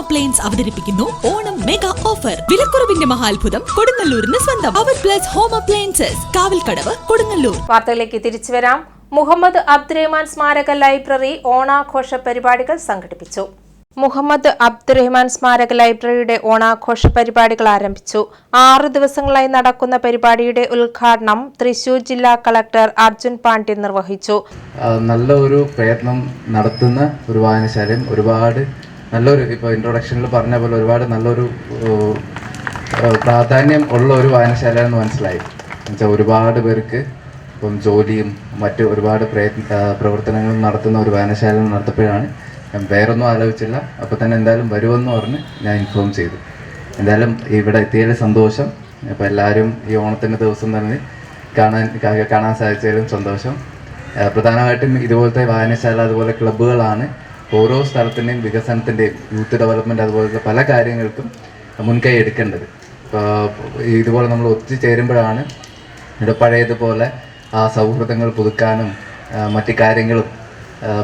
Appliance അവതരിപ്പിക്കുന്നു Onam mega offer. വിലക്കുറവിന്റെ മഹാത്ഭുതം കൊടുങ്ങല്ലൂരിന് സ്വന്തം. അവർ plus home appliances, Kavalkadavu, Kodungallur. വാർത്തകളിലേക്ക് തിരിച്ചു വരാം. മുഹമ്മദ് അബ്ദുറഹ്മാൻ സ്മാരക ലൈബ്രറി ഓണാഘോഷ പരിപാടികൾ സംഘടിപ്പിച്ചു. മുഹമ്മദ് അബ്ദുറഹ്മാൻ സ്മാരക ലൈബ്രറിയുടെ ഓണാഘോഷ പരിപാടികൾ ആരംഭിച്ചു. 6 ദിവസങ്ങളായി നടക്കുന്ന പരിപാടിയുടെ ഉദ്ഘാടനം തൃശൂർ ജില്ലാ കളക്ടർ അർജുൻ പാണ്ഡ്യൻ നിർവഹിച്ചു. നല്ല ഒരു പ്രയത്നം നടത്തുന്ന ഒരു വായനശാലയും ഒരുപാട് നല്ലൊരു ഇപ്പോൾ ഇൻട്രൊഡക്ഷനിൽ പറഞ്ഞ പോലെ ഒരുപാട് നല്ലൊരു പ്രാധാന്യം ഉള്ള ഒരു വായനശാല എന്ന് മനസ്സിലായി. എന്നുവെച്ചാൽ ഒരുപാട് പേർക്ക് ഇപ്പം ജോലിയും മറ്റ് ഒരുപാട് പ്രവർത്തനങ്ങളും നടത്തുന്ന ഒരു വായനശാല നടത്തപ്പോഴാണ് ഞാൻ വേറൊന്നും ആലോചിച്ചില്ല. അപ്പോൾ തന്നെ എന്തായാലും വരുമെന്ന് പറഞ്ഞ് ഞാൻ ഇൻഫോം ചെയ്തു. എന്തായാലും ഇവിടെ എത്തിയതിൽ സന്തോഷം. അപ്പോൾ എല്ലാവരും ഈ ഓണത്തിൻ്റെ ദിവസം തന്നെ കാണാൻ സാധിച്ചതിലും സന്തോഷം. പ്രധാനമായിട്ടും ഇതുപോലത്തെ വായനശാല അതുപോലെ ക്ലബ്ബുകളാണ് ഓരോ സ്ഥലത്തിൻ്റെയും വികസനത്തിൻ്റെയും യൂത്ത് ഡെവലപ്മെൻറ്റ് അതുപോലത്തെ പല കാര്യങ്ങൾക്കും മുൻകൈ എടുക്കേണ്ടത്. ഇതുപോലെ നമ്മൾ ഒത്തുചേരുമ്പോഴാണ് ഇവിടെ പഴയതുപോലെ ആ സൗഹൃദങ്ങൾ പുതുക്കാനും മറ്റു കാര്യങ്ങളും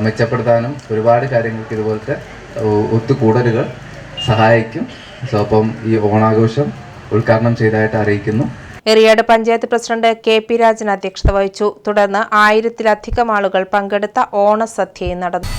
മെച്ചപ്പെടുത്താനും ഒരുപാട് കാര്യങ്ങൾക്ക് ഇതുപോലത്തെ ഒത്തുകൂടലുകൾ സഹായിക്കും. സോ അപ്പം ഈ ഓണാഘോഷം ഉദ്ഘാടനം ചെയ്തതായിട്ട് അറിയിക്കുന്നു. എറിയാട് പഞ്ചായത്ത് പ്രസിഡന്റ് KP രാജൻ അധ്യക്ഷത വഹിച്ചു. തുടർന്ന് 1000-ലധികം ആളുകൾ പങ്കെടുത്ത ഓണസദ്യയും നടന്നു.